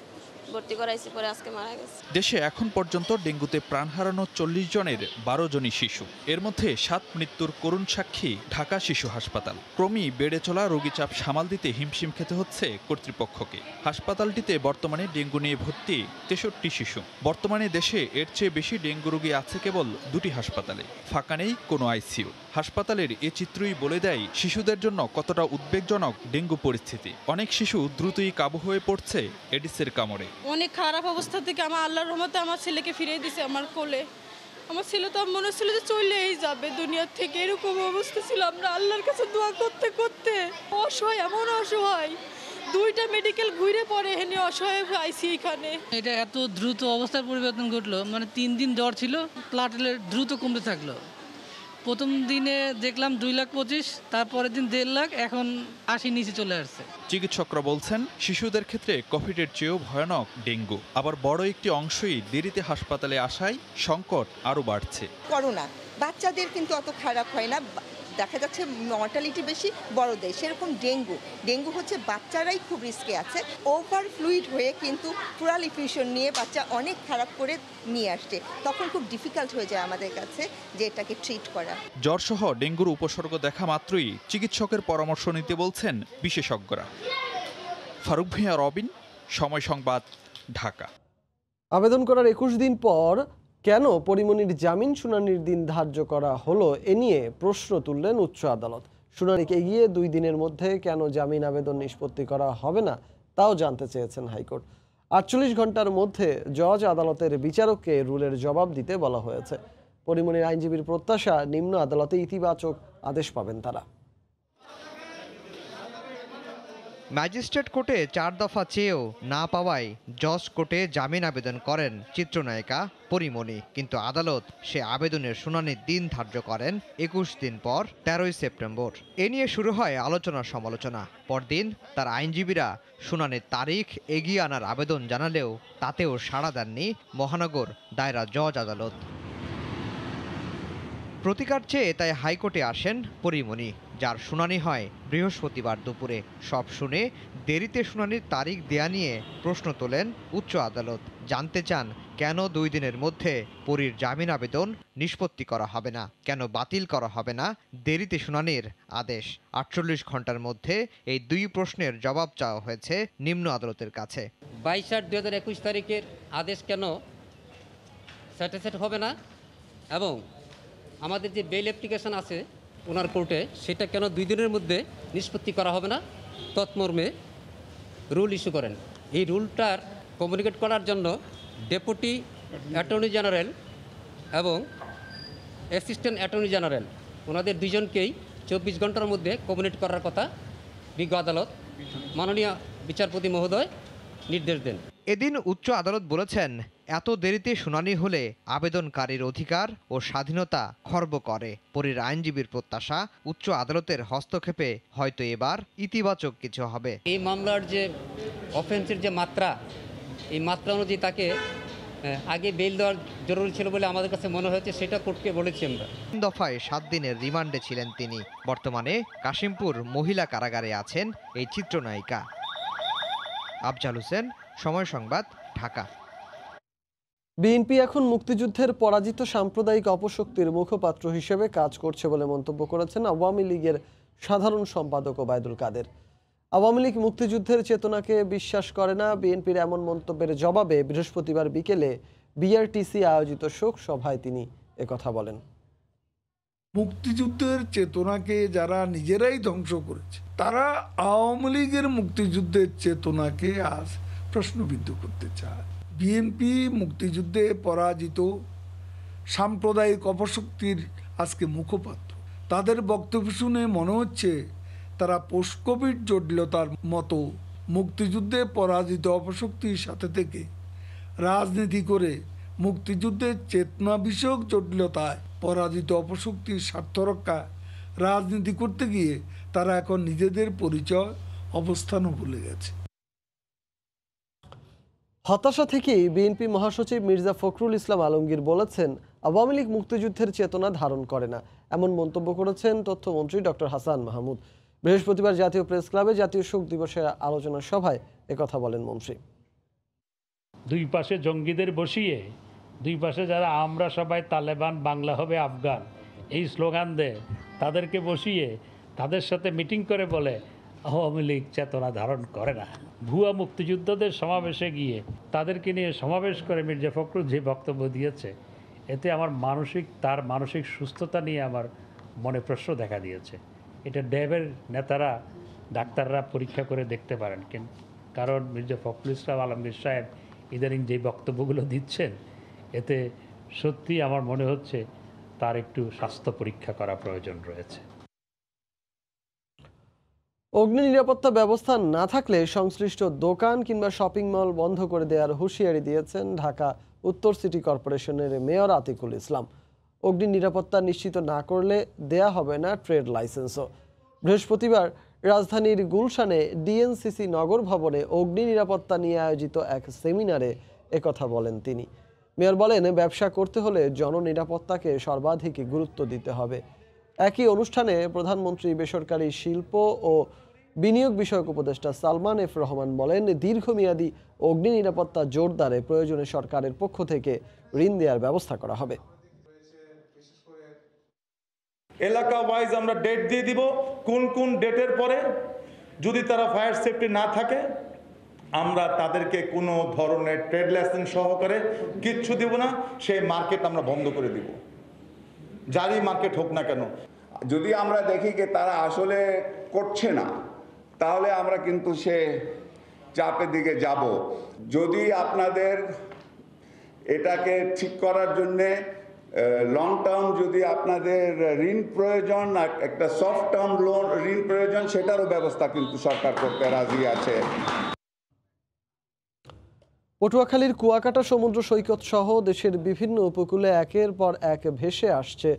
ভর্তি করাইছি, পরে আজকে মারা গেছে। দেশে এখন পর্যন্ত ডেঙ্গুতে প্রাণ হারানো 40 জনের 12 জনই শিশু। এর মধ্যে 7 মৃত্যুর করুণ সাক্ষী ঢাকা শিশু হাসপাতাল। ক্রমেই বেড়ে চলা রোগী চাপ সামাল দিতে হিমশিম খেতে হচ্ছে কর্তৃপক্ষকে। হাসপাতালটিতে বর্তমানে ডেঙ্গু নিয়ে ভর্তি 63 শিশু। বর্তমানে দেশে এর চেয়ে বেশি ডেঙ্গু রোগী আছে কেবল 2টি হাসপাতালে, ফাঁকা নেই কোনো আইসিইউ। হাসপাতালের এ চিত্রই বলে দেয় শিশুদের জন্য কতটা উদ্বেগজনক ডেঙ্গু পরিস্থিতি। অনেক শিশু দ্রুতই কাবু হয়ে পড়ছে এডিসের কামড়ে। অনেক খারাপ অবস্থা থেকে আল্লাহর রহমতে আমার ছেলেকে ফিরিয়ে দিয়েছে আমার কোলে। আমার ছেলে তো মনে হচ্ছিল যে চলেই যাবে দুনিয়া থেকে, এরকম অবস্থা ছিল। আমরা আল্লাহর কাছে দোয়া করতে করতে অসহায়, এমন অসহায়, 2টা মেডিকেল ঘুরে পড়ে এখানে অসহায় আইসি এখানে। এটা এত দ্রুত অবস্থার পরিবর্তন ঘটলো, 3 দিন জ্বর ছিল, প্লাটেলেট দ্রুত কমতে থাকলো। প্রথম দিনে দেখলাম 2,25,000, তারপরের দিন 1.5 লাখ, এখন 80 নিচে চলে আসছে। চিকিৎসকরা বলছেন শিশুদের ক্ষেত্রে কোভিডের চেয়েও ভয়ানক ডেঙ্গু। আবার বড় একটি অংশই দেরিতে হাসপাতালে আসায় সংকট আরও বাড়ছে। করোনা বাচ্চাদের কিন্তু অত খারাপ হয় না, দেখা যাচ্ছে মর্টালিটি বেশি বড়দের। সেরকম ডেঙ্গু হচ্ছে বাচ্চারাই খুব রিস্কে আছে। ওভার ফ্লুইড হয়ে কিন্তু প্লুরাল ইনফেকশন নিয়ে বাচ্চা অনেক খারাপ করে নিয়ে আসছে, তখন খুব ডিফিকাল্ট হয়ে যায় আমাদের কাছে যে এটাকে ট্রিট করা। জ্বরসহ ডেঙ্গুর উপসর্গ দেখা মাত্রই চিকিৎসকের পরামর্শ নিতে বলছেন বিশেষজ্ঞরা। ফারুক ভাইয়া রবিন, সময় সংবাদ, ঢাকা। আবেদন করার 21 দিন পর কেন পরিমণির জামিন শুনানির দিন ধার্য করা হলো এ নিয়ে প্রশ্ন তুললেন উচ্চ আদালত। শুনানিকে এগিয়ে 2 দিনের মধ্যে কেন জামিন আবেদন নিষ্পত্তি করা হবে না তাও জানতে চেয়েছেন হাইকোর্ট। 48 ঘন্টার মধ্যে জজ আদালতের বিচারককে রুলের জবাব দিতে বলা হয়েছে। পরিমণির আইনজীবীর প্রত্যাশা নিম্ন আদালতে ইতিবাচক আদেশ পাবেন তারা। ম্যাজিস্ট্রেট কোর্টে 4 দফা চেয়েও না পাওয়ায় জজ কোর্টে জামিন আবেদন করেন চিত্রনায়িকা পরিমণি, কিন্তু আদালত সে আবেদনের শুনানির দিন ধার্য করেন 21 দিন পর 13ই সেপ্টেম্বর। এ নিয়ে শুরু হয় আলোচনা সমালোচনা। পরদিন তার আইনজীবীরা শুনানির তারিখ এগিয়ে আনার আবেদন জানালেও তাতেও সাড়া দেননি মহানগর দায়রা জজ আদালত। প্রতিকার চেয়ে তাই হাইকোর্টে আসেন পরিমণি, যার শুনানি হয় বৃহস্পতিবার দুপুরে। সব শুনে দেরিতে শুনানির তারিখ দেয়া নিয়ে প্রশ্ন তোলেন উচ্চ আদালত। জানতে চান কেন 2 দিনের মধ্যে পরীর জামিন আবেদন নিষ্পত্তি করা হবে না, কেন বাতিল করা হবে না দেরিতে শুনানির আদেশ। 48 ঘন্টার মধ্যে এই 2 প্রশ্নের জবাব চাওয়া হয়েছে নিম্ন আদালতের কাছে। 22/8/2021 তারিখের আদেশ কেন স্যাটিসফাইড হবে না, এবং আমাদের যে বেল অ্যাপ্লিকেশন আছে ওনার কোর্টে, সেটা কেন 2 দিনের মধ্যে নিষ্পত্তি করা হবে না, তৎমর্মে রুল ইস্যু করেন। এই রুলটার কমিউনিকেট করার জন্য ডেপুটি অ্যাটর্নি জেনারেল এবং অ্যাসিস্ট্যান্ট অ্যাটর্নি জেনারেল ওনাদের 2 জনকেই 24 ঘন্টার মধ্যে কমিউনিকেট করার কথা বিজ্ঞ আদালত মাননীয় বিচারপতি মহোদয় নির্দেশ দেন। এদিন উচ্চ আদালত বলেছেন, এত দেরিতে শুনানি হলে আবেদনকারীর অধিকার ও স্বাধীনতা খর্ব করে। পরীর আইনজীবীর প্রত্যাশা উচ্চ আদালতের হস্তক্ষেপে হয়তো এবার ইতিবাচক কিছু হবে। এই মামলার যে অফেন্সের যে মাত্রা, এই মাত্রা অনুযায়ী তাকে আগে বেল দেওয়ার জরুরি ছিল বলে আমাদের কাছে মনে হয়েছে, সেটা কোর্টকে বলেছি আমরা। 3 দফায় 7 দিনের রিমান্ডে ছিলেন তিনি। বর্তমানে কাশিমপুর মহিলা কারাগারে আছেন এই চিত্রনায়িকা। আফজাল হোসেন, সময় সংবাদ, ঢাকা। বিএনপি এখন মুক্তিযুদ্ধের পরাজিত সাম্প্রদায়িক অপশক্তির মুখপাত্র হিসেবে কাজ করছে বলে মন্তব্য করেছেন আওয়ামী লীগের সাধারণ সম্পাদক ওবায়দুল কাদের। আওয়ামী লীগ মুক্তিযুদ্ধের চেতনাকে বিশ্বাস করে না। বিএনপির এমন মন্তব্যের জবাবে বৃহস্পতিবার বিকেলে বিআরটিসি আয়োজিত শোক সভায় তিনি একথা বলেন। মুক্তিযুদ্ধের চেতনাকে যারা নিজেরাই ধ্বংস করেছে, তারা আওয়ামী লীগের মুক্তিযুদ্ধের চেতনাকে আজ প্রশ্নবিদ্ধ করতে চায়। বিএনপি মুক্তিযুদ্ধে পরাজিত সাম্প্রদায়িক অপশক্তির আজকে মুখপাত্র। তাদের বক্তব্য শুনে মনে হচ্ছে তারা পোস্ট কোভিড জটিলতার মতো মুক্তিযুদ্ধে পরাজিত অপশক্তির সাথে থেকে রাজনীতি করে মুক্তিযুদ্ধের চেতনা বিষয়ক জটিলতায় পরাজিত অপশক্তির স্বার্থ রক্ষা রাজনীতি করতে গিয়ে তারা এখন নিজেদের পরিচয় অবস্থানও ভুলে গেছে। হতাশা থেকেই বিএনপি মহাসচিব মির্জা ফখরুল ইসলাম আলমগীর বলেছেন, আওয়ামী লীগ মুক্তিযুদ্ধের চেতনা ধারণ করে না। এমন মন্তব্য করেছেন তথ্যমন্ত্রী ডক্টর হাসান মাহমুদ। বৃহস্পতিবার জাতীয় প্রেস ক্লাবে জাতীয় শোক দিবসের আলোচনা সভায় একথা বলেন মন্ত্রী। দুই পাশে জঙ্গিদের বসিয়ে, দুই পাশে যারা আমরা সবাই তালেবান, বাংলা হবে আফগান, এই স্লোগান দেয়, তাদেরকে বসিয়ে তাদের সাথে মিটিং করে বলে আওয়ামী লীগ চেতনা ধারণ করে না। ভুয়া মুক্তিযোদ্ধাদের সমাবেশে গিয়ে তাদেরকে নিয়ে সমাবেশ করে মির্জা ফখরুল যে বক্তব্য দিয়েছে, এতে আমার তার মানসিক সুস্থতা নিয়ে আমার মনে প্রশ্ন দেখা দিয়েছে। এটা ড্যাবের নেতারা, ডাক্তাররা পরীক্ষা করে দেখতে পারেন, কারণ মির্জা ফখরুল ইসলাম আলমগীর সাহেব ইদানিং যে বক্তব্যগুলো দিচ্ছেন, এতে সত্যি আমার মনে হচ্ছে তার একটু স্বাস্থ্য পরীক্ষা করা প্রয়োজন রয়েছে। অগ্নি নিরাপত্তা ব্যবস্থা না থাকলে সংশ্লিষ্ট দোকান কিংবা শপিং মল বন্ধ করে দেওয়ার হুঁশিয়ারি দিয়েছেন ঢাকা উত্তর সিটি কর্পোরেশনের মেয়র আতিকুল ইসলাম। অগ্নি নিরাপত্তা নিশ্চিত না করলে দেয়া হবে না ট্রেড লাইসেন্সও। বৃহস্পতিবার রাজধানীর গুলশানে ডিএনসিসি নগর ভবনে অগ্নি নিরাপত্তা নিয়ে আয়োজিত এক সেমিনারে একথা বলেন তিনি। মেয়র বলেন, ব্যবসা করতে হলে জননিরাপত্তাকে সর্বাধিক গুরুত্ব দিতে হবে। একই অনুষ্ঠানে প্রধানমন্ত্রী বেসরকারি শিল্প ও বিনিয়োগ বিষয়ক উপদেষ্টা সালমান এফ রহমান বলেন, দীর্ঘমেয়াদী অগ্নি নিরাপত্তা জোরদারে প্রয়োজনে সরকারের পক্ষ থেকে ঋণ দেওয়ার ব্যবস্থা করা হবে। এলাকা ওয়াইজ আমরা ডেট দিয়ে দিব, কোন কোন ডেটের পরে যদি তারা ফায়ার সেফটি না থাকে আমরা তাদেরকে কোনো ধরনের ট্রেড লাইসেন্স সহকারে কিচ্ছু দিব না, সেই মার্কেট আমরা বন্ধ করে দিব, যারই মার্কেট হোক না কেন। যদি আমরা দেখি যে তারা আসলে করছে না, তাহলে আমরা কিন্তু সে চাপের দিকে যাব। যদি আপনাদের এটাকে ঠিক করার জন্যে লং টার্ম যদি আপনাদের ঋণ প্রয়োজন, একটা সফট টার্ম লোন ঋণ প্রয়োজন, সেটারও ব্যবস্থা কিন্তু সরকার করতে রাজি আছে। পটুয়াখালীর কুয়াকাটা সমুদ্র সৈকত সহ দেশের বিভিন্ন উপকূলে একের পর এক ভেসে আসছে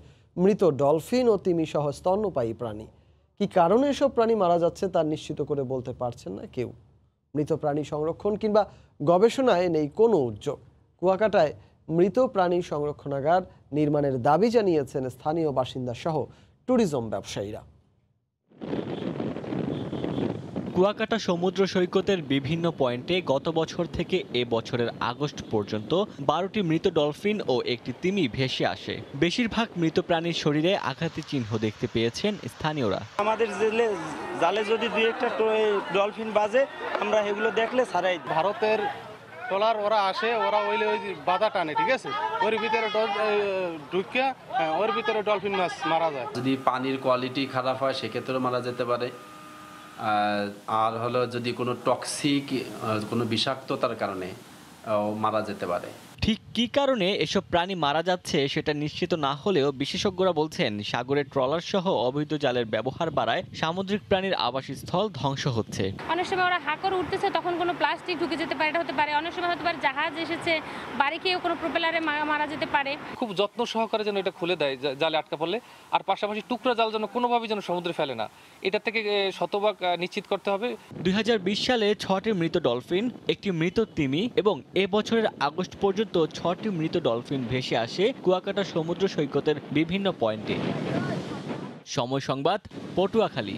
মৃত ডলফিন ও তিমি সহ স্তন্যপায়ী প্রাণী। কি কারণে এসব প্রাণী মারা যাচ্ছে তা নিশ্চিত করে বলতে পারছেন না কেউ। মৃত প্রাণী সংরক্ষণ কিংবা গবেষণায় নেই কোনো উদ্যোগ। কুয়াকাটায় মৃত প্রাণী সংরক্ষণাগার নির্মাণের দাবি জানিয়েছেন স্থানীয় বাসিন্দা সহ ট্যুরিজম ব্যবসায়ীরা। কুয়াকাটা সমুদ্র সৈকতের বিভিন্ন পয়েন্টে গত বছর থেকে এ বছরের আগস্ট পর্যন্ত 12টি মৃত ডলফিন ও একটি তিমি ভেসে আসে। বেশিরভাগ মৃত প্রাণীর শরীরে আঘাতের চিহ্ন দেখতে পেয়েছেন স্থানীয়রা। আমাদের জালে যদি দুই একটা ডলফিন বাজে, আমরা এগুলো দেখলে ছাড়াই। ভারতের ট্রলার ওরা আসে, ওরা ওই বাধা টানে, ঠিক আছে, ওর ভিতরে ঢুকিয়া ওর ভিতরে ডলফিন মাছ মারা যায়। যদি পানির কোয়ালিটি খারাপ হয় সেক্ষেত্রেও মারা যেতে পারে। আর হলো যদি কোনো টক্সিক, কোনো বিষাক্ততার কারণে মারা যেতে পারে। ঠিক কী কারণে এসব প্রাণী মারা যাচ্ছে সেটা নিশ্চিত না হলেও বিশেষজ্ঞরা বলছেন, সাগরের ট্রলার সহ অবৈধ জালের ব্যবহার বাড়ায় সামুদ্রিক প্রাণীর আবাসস্থল ধ্বংস হচ্ছে। অনেক সময় ওরা হাঁকর উঠতেছে, তখন কোনো প্লাস্টিক ঢুকে যেতে পারে, এটা হতে পারে। অনেক সময় হতে পারে জাহাজ এসেছে, বাড়ি খেয়েও কোনো প্রপেলারে মারা যেতে পারে। খুব যত্ন সহকারে যেন এটা খুলে দেয় জালে আটকা পড়লে, আর পাশাপাশি টুকরা জাল যেন কোনোভাবে যেন সমুদ্রে ফেলে না, এটা থেকে শতভাগ নিশ্চিত করতে হবে। 2020 সালে 6টি মৃত ডলফিন, একটি মৃত তিমি এবং এ বছরের আগস্ট পর্যন্ত 6টি মৃত ডলফিন ভেসে আসে কুয়াকাটা সমুদ্র সৈকতের বিভিন্ন পয়েন্টে। সময় সংবাদ, পটুয়াখালী।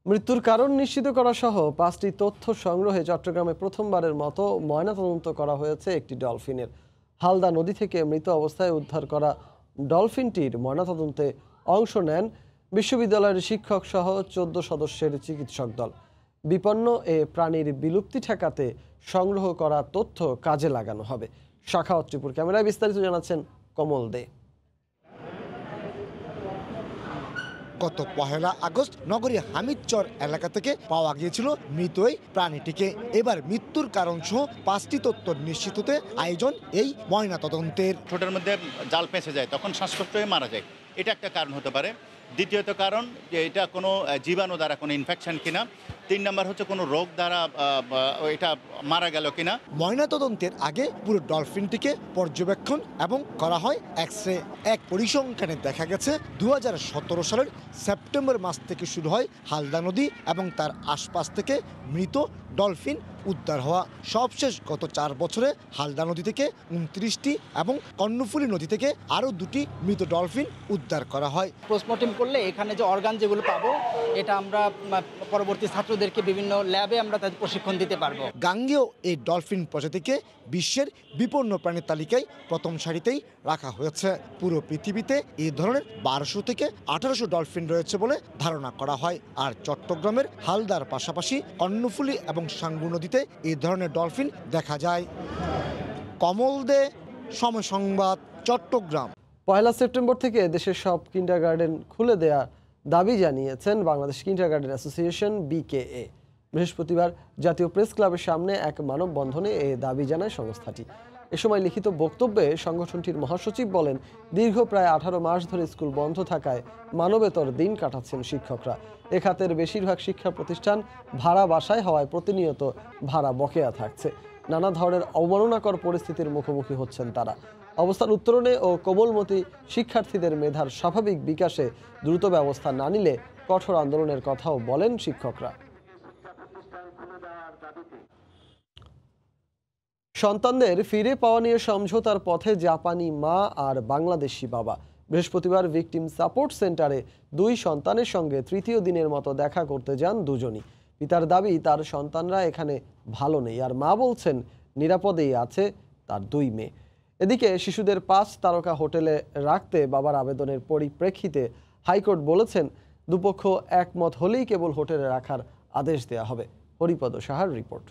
মৃত্যুর কারণ নিশ্চিত করা সহ 5টি তথ্য সংগ্রহে চট্টগ্রামে প্রথমবারের মতো ময়নাতদন্ত করা হয়েছে একটি ডলফিনের। হালদা নদী থেকে মৃত অবস্থায় উদ্ধার করা ডলফিনটির ময়নাতদন্তে অংশ নেন বিশ্ববিদ্যালয়ের শিক্ষক সহ 14 সদস্যের চিকিৎসক দল। বিপন্ন এ প্রাণীর বিলুপ্তি ঠেকাতে সংগ্রহ করা তথ্য কাজে লাগানো হবে। শাখাওয়াত ত্রিপুর ক্যামেরায় বিস্তারিত জানাচ্ছেন কমল দে। গত 1 আগস্ট নগরীর হামিদচর এলাকা থেকে পাওয়া গিয়েছিল মৃত এই প্রাণীটিকে। এবার মৃত্যুর কারণ সহ 5টি তথ্য নিশ্চিত হতে আয়োজন এই ময়নাতদন্তের। ঠোঁটের মধ্যে জাল পেঁচে যায়, তখন শ্বাসকষ্ট হয়ে মারা যায়, এটা একটা কারণ হতে পারে। দ্বিতীয়ত কারণ যে এটা কোনো জীবাণু দ্বারা কোনো ইনফেকশন কিনা। 3 নম্বর হচ্ছে কোনো রোগ দ্বারা এটা মারা গেল কিনা। ময়নাতদন্তের আগে পুরো ডলফিনটিকে পর্যবেক্ষণ এবং করা হয় এক্সরে। এক পরিসংখ্যানে দেখা গেছে 2017 সালের সেপ্টেম্বর মাস থেকে শুরু হয় হালদা নদী এবং তার আশপাশ থেকে মৃত ডলফিন উদ্ধার হওয়া। সবশেষ গত 4 বছরে হালদা নদী থেকে 29টি এবং কর্ণফুলী নদী থেকে আরও 2টি মৃত ডলফিন উদ্ধার করা হয়। পোস্টমর্টেম করলে এখানে যে অর্গান যেগুলো পাবো, এটা আমরা পরবর্তী ছাত্রদেরকে বিভিন্ন ল্যাবে আমরা তাদের প্রশিক্ষণ দিতে পারবো। গাঙ্গেয় এই ডলফিন প্রজাতিকে বিশ্বের বিপন্ন প্রাণীর তালিকায় প্রথম সারিতেই রাখা হয়েছে। পুরো পৃথিবীতে এই ধরনের 1200 থেকে 1800 ডলফিন রয়েছে বলে ধারণা করা হয়। আর চট্টগ্রামের হালদার পাশাপাশি কর্ণফুলী এবং সাঙ্গু নদীতে এই ধরনের ডলফিন দেখা যায়। কমল দে, সময় সংবাদ, চট্টগ্রাম। 1 সেপ্টেম্বর থেকে দেশের সব কিন্ডারগার্টেন খুলে দেয়া দাবি জানিয়েছেন বাংলাদেশ কিন্ডারগার্টেন অ্যাসোসিয়েশন BKA। বৃহস্পতিবার জাতীয় প্রেস ক্লাবের সামনে এক মানববন্ধনে এ দাবি জানায় সংস্থাটি। এ সময় লিখিত বক্তব্যে সংগঠনটির মহাসচিব বলেন, দীর্ঘ প্রায় 18 মাস ধরে স্কুল বন্ধ থাকায় মানবেতর দিন কাটাচ্ছেন শিক্ষকরা। এ খাতের বেশিরভাগ শিক্ষা প্রতিষ্ঠান ভাড়া বাসায় হওয়ায় প্রতিনিয়ত ভাড়া বকেয়া থাকছে। নানা ধরনের অবমাননাকর পরিস্থিতির মুখোমুখি হচ্ছেন তারা। অবস্থার উত্তরণে ও কোমলমতি শিক্ষার্থীদের মেধার স্বাভাবিক বিকাশে দ্রুত ব্যবস্থা না নিলে কঠোর আন্দোলনের কথাও বলেন শিক্ষকরা। সন্তানদের ফিরে পাওয়া নিয়ে সমঝোতার পথে জাপানি মা আর বাংলাদেশি বাবা। বৃহস্পতিবার ভিকটিম সাপোর্ট সেন্টারে 2 সন্তানের সঙ্গে তৃতীয় দিনের মতো দেখা করতে যান দুজনই। পিতার দাবি তার সন্তানরা এখানে ভালো নেই, আর মা বলছেন নিরাপদেই আছে তার 2 মেয়ে। এদিকে শিশুদের 5 তারকা হোটেলে রাখতে বাবার আবেদনের পরিপ্রেক্ষিতে হাইকোর্ট বলেছেন, দুপক্ষ একমত হলেই কেবল হোটেলে রাখার আদেশ দেয়া হবে। হরিপদ সাহার রিপোর্ট।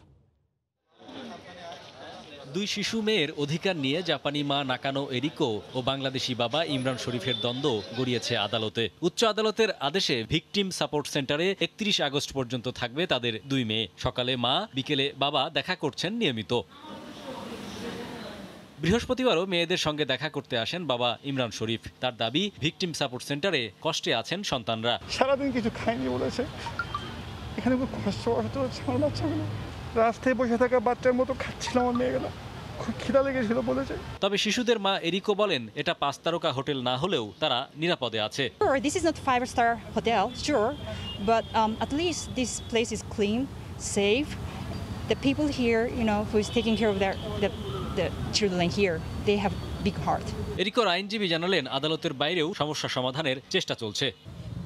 2 শিশু মেয়ের অধিকার নিয়ে জাপানি মা নাকানো এরিকো ও বাংলাদেশি বাবা ইমরান শরীফের দ্বন্দ্ব গড়িয়েছে আদালতে। উচ্চ আদালতের আদেশে ভিকটিম সাপোর্ট সেন্টারে 31 আগস্ট পর্যন্ত থাকবে তাদের 2 মেয়ে। সকালে মা, বিকেলে বাবা দেখা করছেন নিয়মিত। বৃহস্পতিবারও মেয়েদের সঙ্গে দেখা করতে আসেন বাবা ইমরান শরীফ। তার দাবি, ভিকটিম সাপোর্ট সেন্টারে কষ্টে আছেন সন্তানরা। সারাদিন কিছু খায়নি বলেছে, এখানে খুব কষ্ট হচ্ছে আমার বাচ্চাগুলো। রাস্তায় বসে থাকা বাচ্চার মতো খাচ্ছিল আমার মেয়েগুলো, খুব খিদা লেগেছিল বলেছে। তবে শিশুদের মা এরিকো বলেন, এটা 5 তারকা হোটেল না হলেও তারা নিরাপদে আছে। This is not 5-star hotel, sure, but at least this place is clean, safe. The people here, who is taking care of the children here, they have big heart. এরিকোর আইনজীবী জানালেন, আদালতের বাইরেও সমস্যা সমাধানের চেষ্টা চলছে।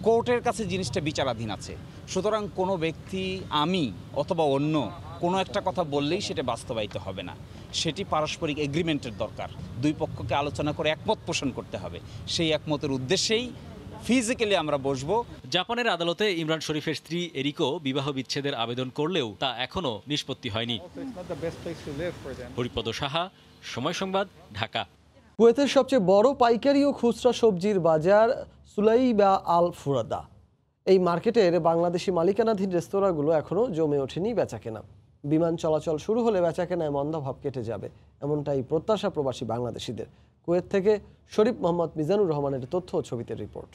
কোর্টের কাছে জিনিসটা বিচারাধীন আছে, সুতরাং কোনো ব্যক্তি, আমি অথবা অন্য কোনো একটা কথা বললেই সেটা বাস্তবায়িত হবে না। সেটি পারস্পরিক এগ্রিমেন্টের দরকার। 2 পক্ষকে আলোচনা করে একমত পোষণ করতে হবে। সেই একমতের উদ্দেশ্যেই ফিজিক্যালি আমরা বসবো। জাপানের আদালতে ইমরান শরীফের স্ত্রী এরিকো বিবাহ বিচ্ছেদের আবেদন করলেও তা এখনো নিষ্পত্তি হয়নি। হরিপদ সাহা, সময় সংবাদ, ঢাকা। কুয়েতের সবচেয়ে বড় পাইকারি ও খুচরা সবজির বাজার সুলাইবা আল ফুরাদা। এই মার্কেটের বাংলাদেশি মালিকানাধীন রেস্তোরাঁগুলো এখনও জমে ওঠেনি বেচাকেনা। বিমান চলাচল শুরু হলে বেচাকেনায় মন্দাভাব কেটে যাবে, এমনটাই প্রত্যাশা প্রবাসী বাংলাদেশিদের। কুয়েত থেকে শরীফ মোহাম্মদ মিজানুর রহমানের তথ্য ও ছবিতে রিপোর্ট।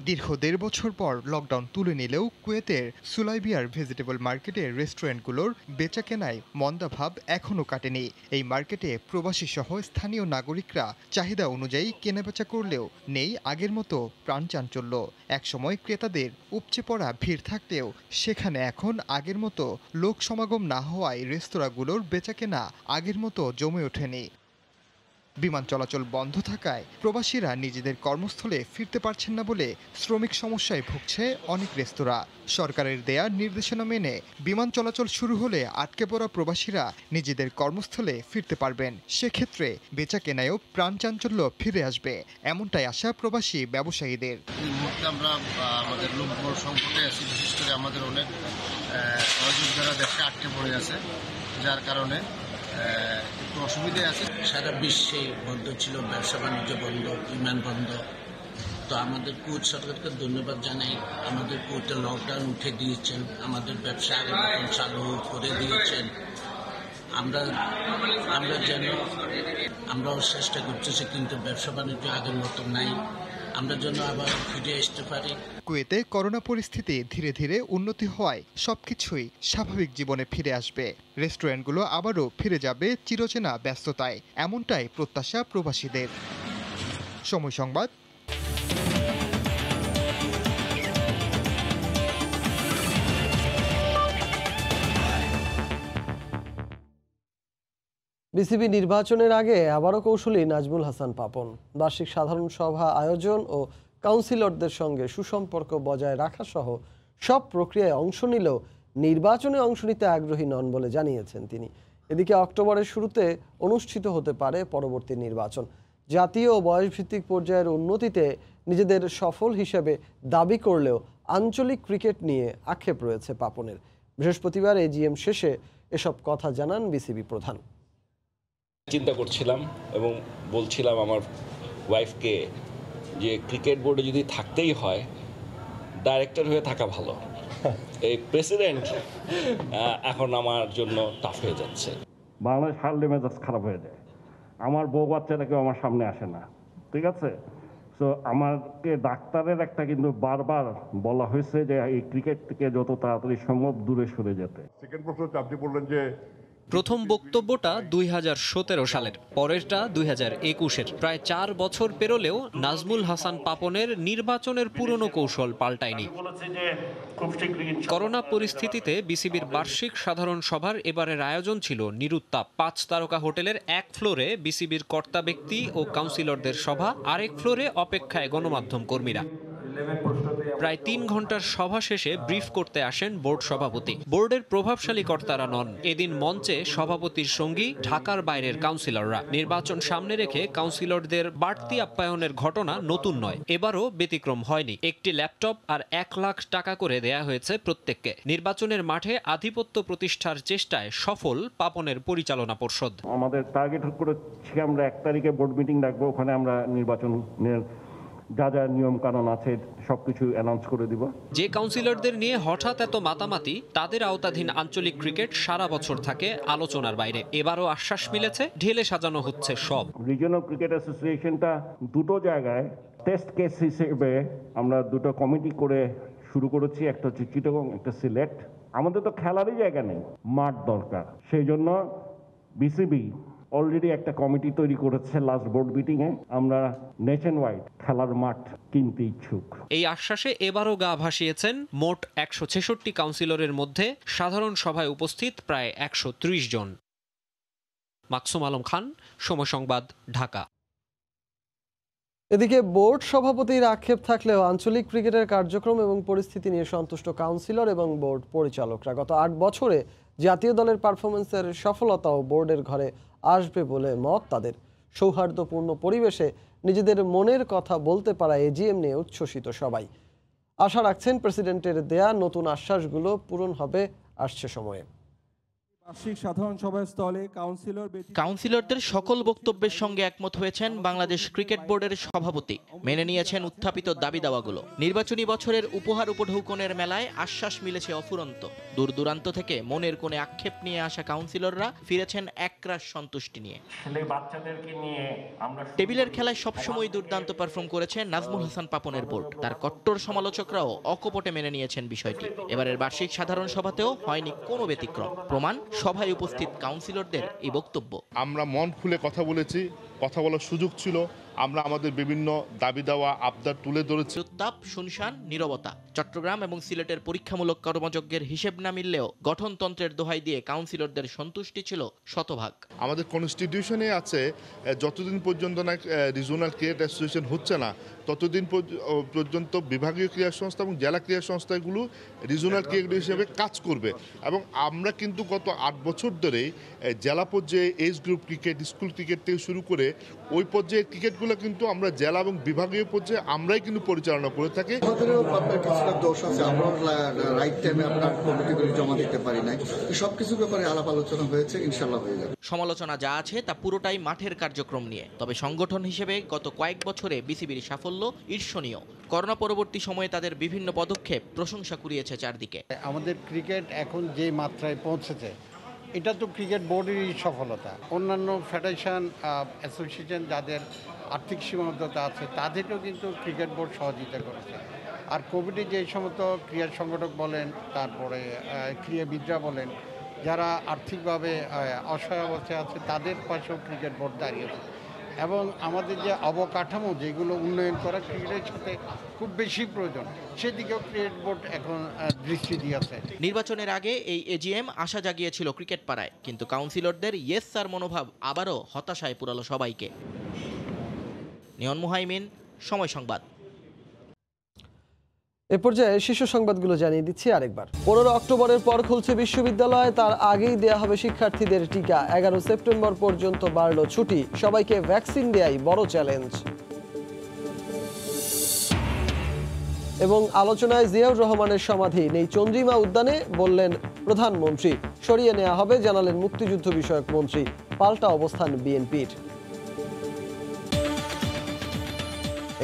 দীর্ঘ 1.5 বছর পর লকডাউন তুলে নিলেও কুয়েতের সুলাইবিয়ার ভেজিটেবল মার্কেটের রেস্টুরেন্টগুলোর বেচাকেনায় মন্দাভাব এখনও কাটেনি। এই মার্কেটে প্রবাসী সহ স্থানীয় নাগরিকরা চাহিদা অনুযায়ী কেনাবেচা করলেও নেই আগের মতো প্রাণচাঞ্চল্য। একসময় ক্রেতাদের উপচে পড়া ভিড় থাকলেও সেখানে এখন আগের মতো লোক সমাগম না হওয়ায় রেস্তোরাঁগুলোর বেচাকেনা আগের মতো জমে ওঠেনি। বিমান চলাচল বন্ধ থাকায় প্রবাসীরা নিজেদের কর্মস্থলে ফিরতে পারছেন না বলে শ্রমিক সমস্যায় ভুগছে অনেক রেস্তোরাঁ। সরকারের দেয়া নির্দেশনা মেনে বিমান চলাচল শুরু হলে আটকে পড়া প্রবাসীরা নিজেদের কর্মস্থলে ফিরতে পারবেন। সেক্ষেত্রে বেচাকেনায়ও প্রাণচাঞ্চল্য ফিরে আসবে, এমনটাই আশা প্রবাসী ব্যবসায়ীদের। আমরা আমাদের লোকবল সংকটে আছি, বিশেষ করে আমাদের অনেক সহযোগীরা দেশে আটকে পড়ে আছে, যার কারণে একটু অসুবিধা আছে। সারা বিশ্বে বন্ধ ছিল, ব্যবসা বাণিজ্য বন্ধ, বিমান বন্ধ। তো আমাদের কুয়েত সরকারকে ধন্যবাদ জানাই, আমাদের কুয়েতে লকডাউন উঠে দিয়েছেন, আমাদের ব্যবসা আগের মতন চালু করে দিয়েছেন। আমরাও চেষ্টা করতেছি, কিন্তু ব্যবসা বাণিজ্য আগের মতো নাই, আমরা যেন আবার ফিরে আসতে পারি। কুয়েতে করোনা পরিস্থিতি ধীরে ধীরে উন্নতি হওয়ায় সবকিছুই স্বাভাবিক জীবনে ফিরে আসবে। রেস্টুরেন্টগুলো আবারও ফিরে যাবে চিরচেনা ব্যস্ততায়, এমনটাই প্রত্যাশা প্রবাসীদের। সময় সংবাদ। বিসিবি নির্বাচনের আগে আবারও কৌশলী নাজমুল হাসান পাপন। বার্ষিক সাধারণ সভা আয়োজন ও কাউন্সিলরদের সঙ্গে সুসম্পর্ক বজায় রাখা সহ সব প্রক্রিয়ায় অংশ নিলেও নির্বাচনে অংশ নিতে আগ্রহী নন বলে জানিয়েছেন তিনি। এদিকে অক্টোবরের শুরুতে অনুষ্ঠিত হতে পারে পরবর্তী নির্বাচন। জাতীয় ও বয়সভিত্তিক পর্যায়ের উন্নতিতে নিজেদের সফল হিসেবে দাবি করলেও আঞ্চলিক ক্রিকেট নিয়ে আক্ষেপ রয়েছে পাপনের। বৃহস্পতিবার এজিএম শেষে এসব কথা জানান বিসিবি প্রধান। চিন্তা করছিলাম এবং বলছিলাম আমার ওয়াইফকে যে ক্রিকেট বোর্ডে যদি থাকতেই হয় ডাইরেক্টর হয়ে থাকা ভালো, এই প্রেসিডেন্ট এখন আমার জন্য টাফ হয়ে যাচ্ছে। বাংলাদেশ হারলে মেজাজ খারাপ হয়ে যায়, আমার বউ বাচ্চারা কেউ আমার সামনে আসে না, ঠিক আছে। তো আমাকে ডাক্তারের একটা কিন্তু বারবার বলা হয়েছে যে এই ক্রিকেট থেকে যত তাড়াতাড়ি সম্ভব দূরে সরে যেতে। সেকেন্ড প্রশ্ন আপনি বললেন যে প্রথম বক্তব্যটা 2017 সালের, পরেরটা 2021-এর। প্রায় 4 বছর পেরোলেও নাজমুল হাসান পাপনের নির্বাচনের পুরনো কৌশল পাল্টায়নি। করোনা পরিস্থিতিতে বিসিবির বার্ষিক সাধারণ সভার এবারের আয়োজন ছিল নিরুত্তাপ। 5 তারকা হোটেলের এক ফ্লোরে বিসিবির কর্তা ব্যক্তি ও কাউন্সিলরদের সভা, আরেক ফ্লোরে অপেক্ষায় গণমাধ্যম কর্মীরা। প্রায় 3 ঘন্টার সভা শেষে ব্রিফ করতে আসেন বোর্ড সভাপতি। বোর্ডের প্রভাবশালী কর্তারা নন, এদিন মঞ্চে সভাপতির সঙ্গী ঢাকার বাইরের কাউন্সিলররা। নির্বাচন সামনে রেখে কাউন্সিলরদের বাড়তি আপ্যায়নের ঘটনা নতুন নয়, এবারও ব্যতিক্রম হয়নি। একটি ল্যাপটপ আর 1 লাখ টাকা করে দেয়া হয়েছে প্রত্যেককে। নির্বাচনের মাঠে আধিপত্য প্রতিষ্ঠার চেষ্টায় সফল পাপনের পরিচালনা পর্ষদ। আমাদের টার্গেট করেছি আমরা 1 তারিখে বোর্ড মিটিং ডাকবো, ওখানে আমরা নির্বাচনের যা যা নিয়ম কানুন আছে সবকিছু অ্যানাউন্স করে দিব। যে কাউন্সিলরদের নিয়ে হঠাৎ এত মাতামাতি, তাদের আওতাধীন আঞ্চলিক ক্রিকেট সারা বছর থাকে আলোচনার বাইরে। এবারও আশ্বাস মিলেছে, ঢেলে সাজানো হচ্ছে সব। রিজিওনাল ক্রিকেট অ্যাসোসিয়েশনটা দুটো জায়গায় টেস্ট কেস হিসেবে আমরা দুটো কমিটি করে শুরু করেছি, একটা হচ্ছে চিটাগং, একটা সিলেট। আমাদের তো খেলারই জায়গা নেই, মাঠ দরকার। সেই জন্য বিসিবি অলরেডি একটা কমিটি তৈরি করেছে। লাস্ট বোর্ড মিটিংয়ে আমরা নেশন ওয়াইড খেলার মাঠ কিনতে ইচ্ছুক। এই আশ্বাসে এবারও গা ভাসিয়েছেন মোট 166 কাউন্সিলরের মধ্যে সাধারণ সভায় উপস্থিত প্রায় 130 জন। মাকসুম আলম খান, সময় সংবাদ, ঢাকা। এদিকে বোর্ড সভাপতির আক্ষেপ থাকলেও আঞ্চলিক ক্রিকেটের কার্যক্রম এবং পরিস্থিতি নিয়ে সন্তুষ্ট কাউন্সিলর এবং বোর্ড পরিচালকরা। গত 8 বছরে জাতীয় দলের পারফরমেন্সের সফলতাও বোর্ডের ঘরে আসবে বলে মত তাদের। সৌহার্দ্যপূর্ণ পরিবেশে নিজেদের মনের কথা বলতে পারা এজিএম নিয়ে উচ্ছ্বসিত সবাই। আশা রাখছেন প্রেসিডেন্টের দেয়া নতুন আশ্বাসগুলো পূরণ হবে আসছে সময়ে। কাউন্সিলরদের সকল বক্তব্যের সঙ্গে একমত হয়েছেন বাংলাদেশ ক্রিকেট বোর্ডের সভাপতি, মেনে নিয়েছেন উত্থাপিত দাবি দাওয়াগুলো। নির্বাচনী বছরের উপহার উপঢৌকনের মেলায় আশ্বাস মিলেছে অফুরন্ত। দূর দূরান্ত থেকে মনের কোণে আক্ষেপ নিয়ে আসা কাউন্সিলররা ফিরেছেন একরাশ সন্তুষ্টি নিয়ে। টেবিলের খেলায় সবসময় দুর্দান্ত পারফর্ম করেছে নাজমুল হাসান পাপনের বোর্ড। তার কট্টর সমালোচকরাও অকপটে মেনে নিয়েছেন বিষয়টি। এবারের বার্ষিক সাধারণ সভাতেও হয়নি কোনো ব্যতিক্রম। প্রমাণ সভায় উপস্থিত কাউন্সিলরদের এই বক্তব্য। আমরা মন খুলে কথা বলেছি, কথা বলার সুযোগ ছিল, আমরা আমাদের বিভিন্ন দাবি দেওয়া আবদার তুলে ধরেছি। উত্তাপ, শুনশান, নীরবতা। চট্টগ্রাম এবং সিলেটের পরীক্ষামূলক কর্মযজ্ঞের হিসেব না মিললেও গঠনতন্ত্রের দোহাই দিয়ে কাউন্সিলরদের সন্তুষ্টি ছিল শতভাগ। আমাদের কনস্টিটিউশনে আছে যতদিন পর্যন্ত না রিজিওনাল ক্রিকেট অ্যাসোসিয়েশন হচ্ছে না ততদিন পর্যন্ত বিভাগীয় ক্রীড়া সংস্থা এবং জেলা ক্রীড়া সংস্থাগুলো রিজিওনাল ক্রিকেট হিসেবে কাজ করবে। এবং আমরা কিন্তু গত 8 বছর ধরে জেলা পর্যায়ে age group cricket, school cricket থেকে শুরু করে ওই পর্যায়ে ক্রিকেটগুলো কিন্তু আমরা জেলা এবং বিভাগীয় পর্যায়ে আমরাই কিন্তু পরিচালনা করে থাকি। আমাদেরও আপনার কিছুটা দোষ আছে, আমরাও রাইট টাইমে আপনার কমিটিগুলি জমা দিতে পারি নাই। সব কিছু ব্যাপারে আলাপ আলোচনা হয়েছে, ইনশাল্লাহ হয়ে যাবে। সমালোচনা যা আছে তা পুরোটাই মাঠের কার্যক্রম নিয়ে। তবে সংগঠন হিসেবে গত কয়েক বছরে বিসিবির সাফল্য ঈর্ষণীয়। করোনা পরবর্তী সময়ে তাদের বিভিন্ন পদক্ষেপ প্রশংসা কুড়িয়েছে চারদিকে। আমাদের ক্রিকেট এখন যে মাত্রায় পৌঁছেছে, এটা তো ক্রিকেট বোর্ডেরই সফলতা। অন্যান্য ফেডারেশন অ্যাসোসিয়েশন যাদের আর্থিক সীমাবদ্ধতা আছে তাদেরকেও কিন্তু ক্রিকেট বোর্ড সহযোগিতা করেছে। আর কোভিডে যে সমস্ত ক্রীড়া সংগঠক বলেন, তারপরে ক্রীড়াবিদরা বলেন, যারা আর্থিকভাবে অসহায় অবস্থায় আছে তাদের পাশেও ক্রিকেট বোর্ড দাঁড়িয়েছে। এবং আমাদের যে অবকাঠামো যেগুলো উন্নয়ন করা ক্রিকেটের সাথে খুব বেশি প্রয়োজন, সেদিকেও ক্রিকেট বোর্ড এখন দৃষ্টি দিয়েছে। নির্বাচনের আগে এই এজিএম আশা জাগিয়েছিল ক্রিকেট পাড়ায়, কিন্তু কাউন্সিলরদের ইয়েস স্যার মনোভাব আবারও হতাশায় পুরালো সবাইকে। নিয়ন মুহাইমিন, সময় সংবাদ। এ পর্যায়ে শীর্ষ সংবাদগুলো জানিয়ে দিচ্ছি আরেকবার। 15 অক্টোবরের পর খুলছে বিশ্ববিদ্যালয়, তার আগেই দেয়া হবে শিক্ষার্থীদের টিকা। 11 সেপ্টেম্বর পর্যন্ত বাড়ল ছুটি, সবাইকে ভ্যাকসিন দেয়াই বড় চ্যালেঞ্জ। এবং আলোচনায় জিয়াউর রহমানের সমাধি নেই চন্দ্রিমা উদ্যানে, বললেন প্রধানমন্ত্রী। সরিয়ে নেওয়া হবে জানালেন মুক্তিযুদ্ধ বিষয়ক মন্ত্রী। পাল্টা অবস্থান বিএনপির।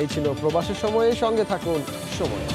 এই ছিল প্রবাসের সময়ে, সঙ্গে থাকুন সময়।